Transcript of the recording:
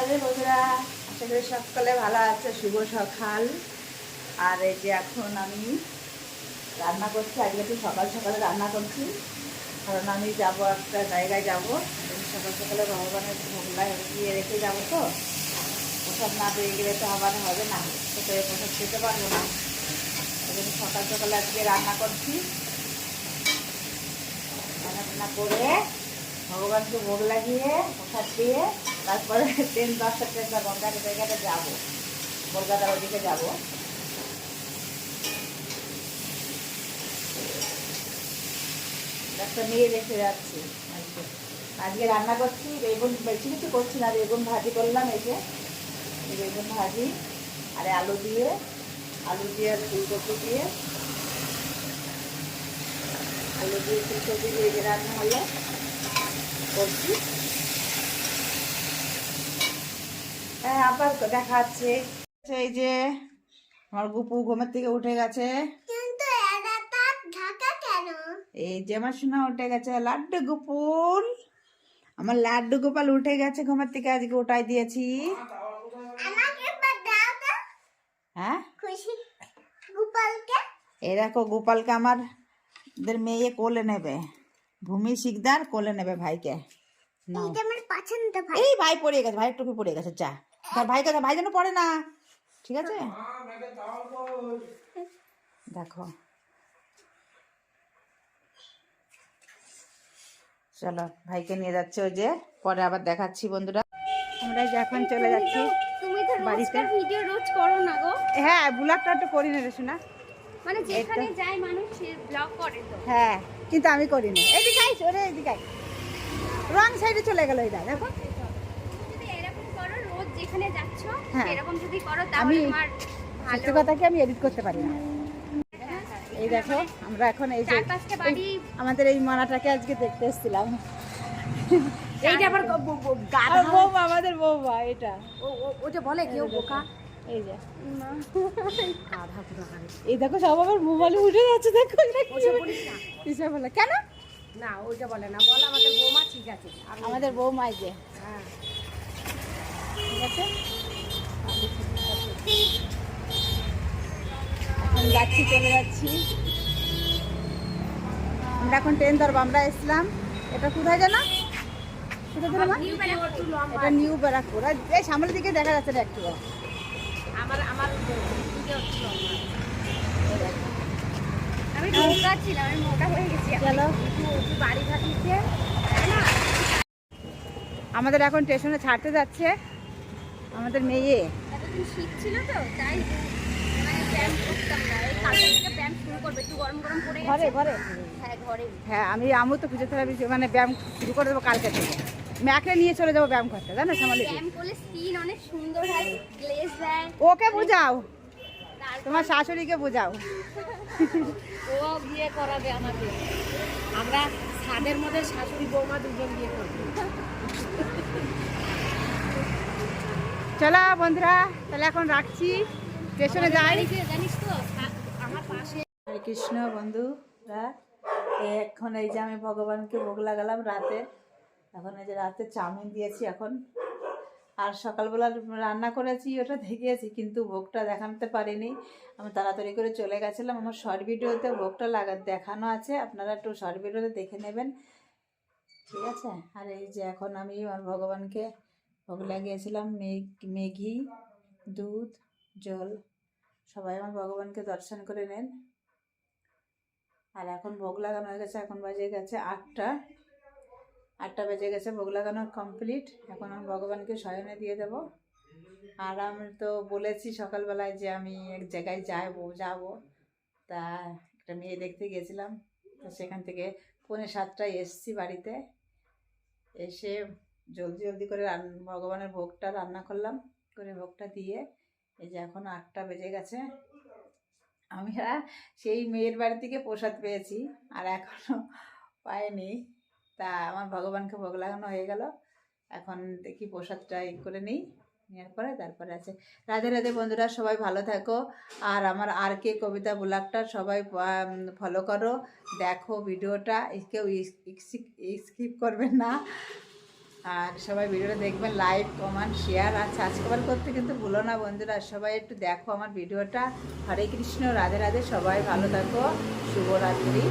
রাধে বন্ধুরা, আশা করি সকালে ভালো আছে। শুভ সকাল। আর এই যে এখন আমি রান্না করছি। আজকে একটু সকাল সকালে রান্না করছি, কারণ আমি যাব একটা জায়গায় যাব। সকাল সকালে ভগবানের ভোগলা দিয়ে রেখে যাবো, তো প্রসাদ না পেয়ে গেলে তো আবার হবে না, তো প্রসাদ খেতে পারবো না। এই জন্য সকাল সকালে আজকে রান্না করছি। রান্না করে ভগবানকে ভোগ লাগিয়ে প্রসাদ দিয়ে তারপরে ট্রেন 10টা ট্রেন বা গঙ্গার জায়গাটা যাবো, কলকাতার ওদিকে যাবো। একটা মেয়ে রেখে যাচ্ছি। আজকে রান্না করছি বেগুন, বেশি কিছু করছি না, বেগুন ভাজি করলাম। এই যে বেগুন ভাজি আর আলু দিয়ে আর ফুলকপি দিয়ে, আলু দিয়ে ফুলকপি দিয়ে যে রান্না হলো করছি। হ্যাঁ, আবার দেখা যাচ্ছে। এই যে আমার গুপু ঘুমের থেকে উঠে গেছে। এই যে আমার সোনা উঠে গেছে, লাড্ডু গোপাল। আমার লাড্ডু গোপাল উঠে গেছে ঘুমের থেকে, আজকে ওটাই দিয়েছি। হ্যাঁ, এই দেখো গোপালকে আমাদের মেয়ে কোলে নেবে, ভূমি শিকদার কোলে নেবে ভাইকে। এই ভাই পড়ে গেছে, ভাইয়ের টুপি পড়ে গেছে। চা ভাইকে, ভাই যেন পড়ে না, ঠিক আছে? দেখো, চলো ভাইকে নিয়ে যাচ্ছে। ওই যে পরে আবার দেখাচ্ছি বন্ধুরা। আমরা যে এখন চলে যাচ্ছি বাড়িতে। ভিডিও রোজ করো না গো? হ্যাঁ, ব্লগটা একটু করি না রে শোনা, মানে যেখানে যায় মানুষ ব্লগ করে তো। হ্যাঁ, কিন্তু আমি করি না। এদিকে আইস, ওরে এদিকে আই, রং সাইডে চলে গেল। এটা দেখো, যদি এরকম করো রোজ যেখানে যাচ্ছ, হ্যাঁ, এরকম যদি করো তাহলে তোমার সত্যি কথা কি আমি এডিট করতে পারি না। এই দেখো, আমরা এখন এই যে আমাদের এই মানাটাকে আজকে দেখতে এসেছিলাম। এইটা আবার বৌমা, আমাদের বৌমা এটা। ওটা বলে কেউ বোকা। এই যে এই দেখো, সব আবার মোবাইলে উঠে যাচ্ছে। দেখো কিসে বলে, কেন না ওইটা বলে না, বলে আমাদের বৌমা। ঠিক আছে, আমাদের বৌমা। এই যে হ্যাঁ, ঠিক আছে, এখন যাচ্ছি, চলে যাচ্ছি আমরা। এখন ট্রেন ধরবো। আমরা এসলাম, এটা কোথায় জানো? এটা নিউ ব্যারাকপুর। এই সামনের দিকে দেখা যাচ্ছে না একটু। আমি মোটা ছিলাম, আমি মোটা হয়ে গেছি। চলো, বাড়ি থাকিছে আমাদের এখন স্টেশনে ছাড়তে যাচ্ছে আমাদের মেয়ে। এতদিন শীত ছিল তো, তাই মানে ব্যায়াম করতাম না। এই কালকে থেকে ব্যায়াম শুরু করবে, একটু গরম গরম পড়ে গেছে। ঘরে ঘরে হ্যাঁ, ঘরে। হ্যাঁ, আমু তো ফিজিওথেরাপি মানে ব্যায়াম শুরু করে দেবো কালকে থেকে। ম্যাকে নিয়ে চলে যাবো ব্যায়াম করতে, জানো শ্যামলী? ব্যায়াম করলে স্কিন অনেক সুন্দর হয়, গ্লেজ দেয়। ওকে বোঝাও, তোমার শাশুড়িকে বোঝাও। ও বিয়ে করাবে আমাকে, আমরা ছাদের মধ্যে শাশুড়ি বৌমা দুজন বিয়ে করবো। চলো বন্ধুরা, তাহলে এখন রাখছি, স্টেশনে যাই। জানিস তো আমার পাশে হরে কৃষ্ণ বন্ধুরা, এখন এই যে আমি ভগবানকে ভোগ লাগালাম রাতে। এখন এই যে রাতে চাউমিন দিয়েছি এখন, আর সকালবেলা রান্না করেছি, ওটা দেখিয়েছি, কিন্তু ভোগটা দেখাতে পারিনি। আমি তাড়াতাড়ি করে চলে গেছিলাম। আমার শর্ট ভিডিওতে ভোগটা দেখানো আছে, আপনারা একটু শর্ট ভিডিওতে দেখে নেবেন, ঠিক আছে? আর এই যে এখন আমি আমার ভগবানকে ভোগ লাগিয়েছিলাম, মেঘি, দুধ, জল। সবাই আমার ভগবানকে দর্শন করে নেন। আর এখন ভোগ লাগানো হয়ে গেছে, এখন বাজে গেছে 8টা বেজে গেছে, ভোগ লাগানো কমপ্লিট। এখন আমি ভগবানকে শয়নে দিয়ে দেব। আর আমি তো বলেছি সকালবেলায় যে আমি এক জায়গায় যাব, তা একটা মেয়ে দেখতে গেছিলাম। তো সেখান থেকে 6:45টায় এসছি বাড়িতে। এসে জলদি জলদি করে ভগবানের ভোগটা রান্না করলাম, করে ভোগটা দিয়ে এই যে এখন 8টা বেজে গেছে। আমরা সেই মেয়ের বাড়ি থেকে প্রসাদ পেয়েছি, আর এখনও পাইনি। তা আমার ভগবানকে ভোগ লাগানো হয়ে গেল। এখন দেখি প্রসাদটা করে নিই, নেওয়ার পরে তারপরে আছে। রাধে রাধে বন্ধুরা, সবাই ভালো থাকো। আর আমার আর কে কবিতা ব্লগটা সবাই ফলো করো, দেখো ভিডিওটা, কেউ স্কিপ করবেন না। আর সবাই ভিডিওটা দেখবেন, লাইক কমেন্ট শেয়ার আর সাবস্ক্রাইব করতে কিন্তু ভুলো না বন্ধুরা। সবাই একটু দেখো আমার ভিডিওটা। হরে কৃষ্ণ, রাধে রাধে, সবাই ভালো থাকো, শুভরাত্রি।